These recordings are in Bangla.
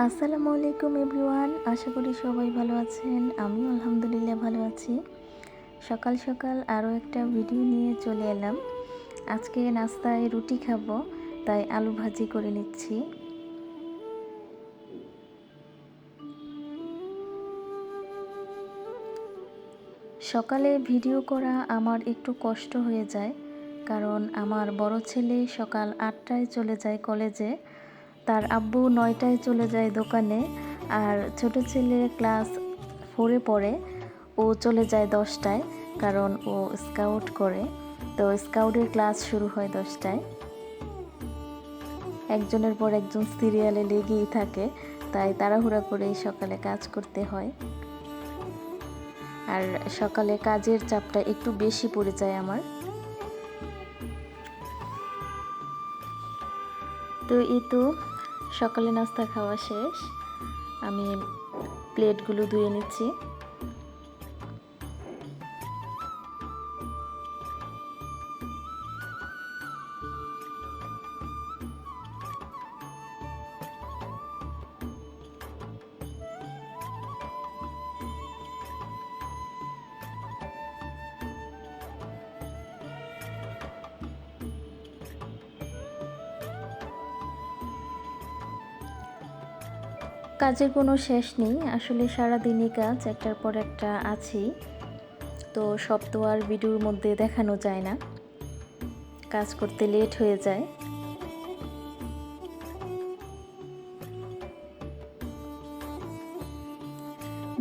আসসালামু আলাইকুম এভরিওয়ান, আশা করি সবাই ভালো আছেন। আমিও আলহামদুলিল্লাহ ভালো আছি। সকাল সকাল আরও একটা ভিডিও নিয়ে চলে এলাম। আজকে নাস্তায় রুটি খাবো, তাই আলু ভাজি করে নিচ্ছি। সকালে ভিডিও করা আমার একটু কষ্ট হয়ে যায়, কারণ আমার বড় ছেলে সকাল 8টায় চলে যায় কলেজে, তার আব্বু 9টায় চলে যায় দোকানে, আর ছোট ছেলে ক্লাস 4-এ পড়ে, ও চলে যায় 10টায়, কারণ ও স্কাউট করে। তো স্কাউটের ক্লাস শুরু হয় 10টায়। একজনের পর একজন সিরিয়ালে লেগেই থাকে, তাই তাড়াহুড়া করে সকালে কাজ করতে হয়। আর সকালে কাজের চাপটা একটু বেশি পড়ে যায় আমার। তো এই তো সকালে নাস্তা খাওয়া শেষ, আমি প্লেটগুলো ধুয়ে নিচ্ছি। কাজের কোনো শেষ নেই, আসলে সারাদিনই কাজ, একটার পর একটা আছেই। তো সব তো আর ভিডিওর মধ্যে দেখানো যায় না, কাজ করতে লেট হয়ে যায়।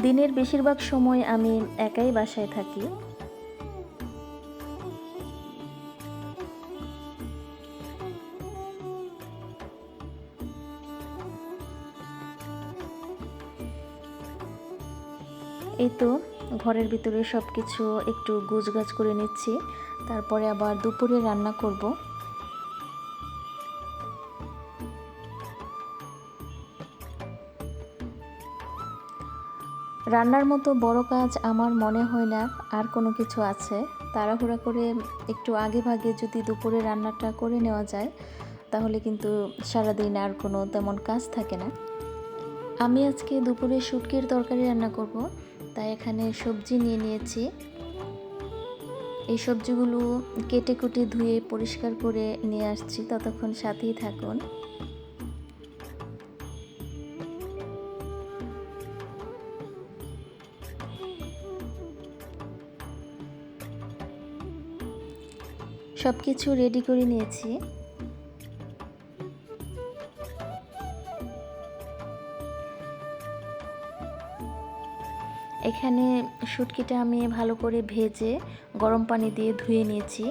দিনের বেশিরভাগ সময় আমি একাই বাসায় থাকি। এই তো ঘরের ভিতরে সব কিছু একটু গোছগাছ করে নিচ্ছি, তারপরে আবার দুপুরে রান্না করব। রান্নার মতো বড় কাজ আমার মনে হয় না আর কোনো কিছু আছে। তাড়াহুড়া করে একটু আগে ভাগে যদি দুপুরে রান্নাটা করে নেওয়া যায়, তাহলে কিন্তু সারাদিন আর কোনো তেমন কাজ থাকে না। আমি আজকে দুপুরে শুটকির তরকারি রান্না করব, তাই এখানে সবজি নিয়ে নিয়েছি। এই সবজিগুলো কেটে কুটে ধুয়ে পরিষ্কার করে নিয়ে আসছি, ততক্ষণ সাথেই থাকুন। সব কিছু রেডি করে নিয়েছি। এখানে শুটকিটা আমি ভালো করে ভেজে গরম পানি দিয়ে ধুয়ে নিয়েছি।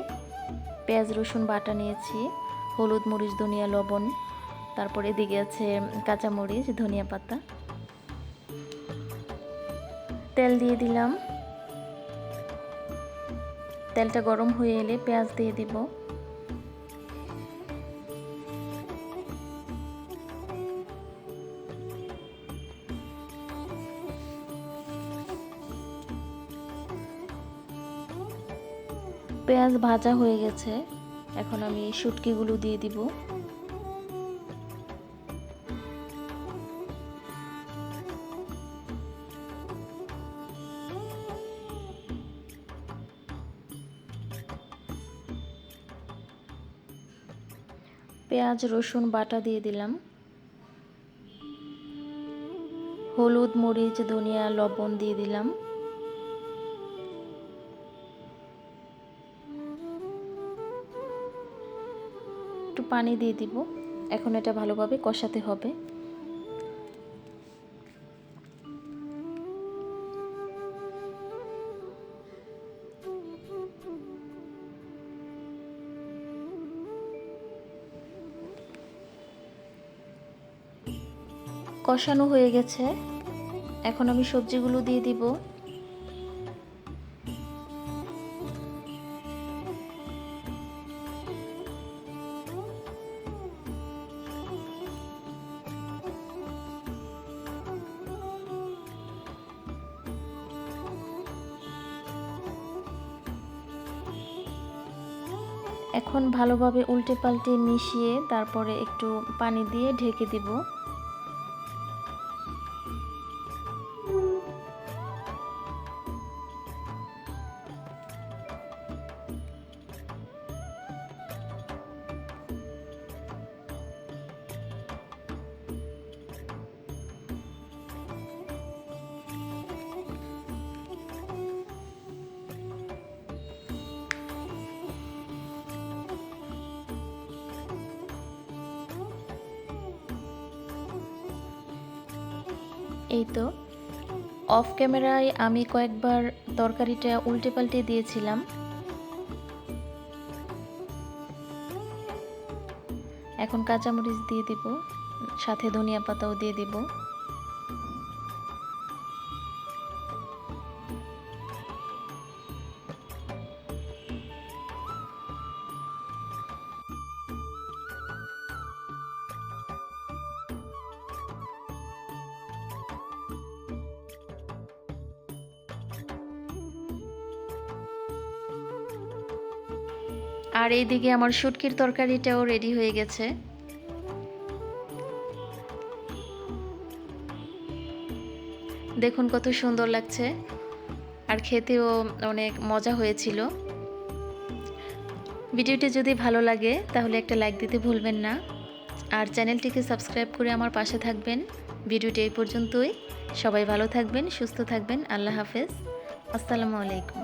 পেঁয়াজ রসুন বাটা নিয়েছি, হলুদ মরিচ ধনিয়া লবণ, তারপরে এদিকে আছে কাঁচামরিচ ধনিয়া পাতা। তেল দিয়ে দিলাম, তেলটা গরম হয়ে এলে পেঁয়াজ দিয়ে দিব। পেঁয়াজ ভাজা হয়ে গেছে, এখন আমি শুটকিগুলো দিয়ে দিব। পেঁয়াজ রসুন বাটা দিয়ে দিলাম, হলুদ মরিচ ধনিয়া লবণ দিয়ে দিলাম। একটু পানি দিয়ে দিব, এখন এটা ভালোভাবে কষাতে হবে। কষানো হয়ে গেছে, এখন আমি সবজিগুলো দিয়ে দিব। এখন ভালোভাবে উল্টে পাল্টে মিশিয়ে তারপরে একটু পানি দিয়ে ঢেকে দিব। এই তো অফ ক্যামেরায় আমি কয়েকবার তরকারিটা উল্টে পাল্টে দিয়েছিলাম। এখন কাঁচামরিচ দিয়ে দিব, সাথে ধনিয়া পাতাও দিয়ে দিব। আর এইদিকে আমার শুটকির তরকারিটাও রেডি হয়ে গেছে। দেখুন কত সুন্দর লাগছে, আর খেতেও অনেক মজা হয়েছিল। ভিডিওটি যদি ভালো লাগে তাহলে একটা লাইক দিতে ভুলবেন না, আর চ্যানেলটিকে সাবস্ক্রাইব করে আমার পাশে থাকবেন। ভিডিওটি এই পর্যন্তই। সবাই ভালো থাকবেন, সুস্থ থাকবেন। আল্লাহ হাফেজ। আসসালামু আলাইকুম।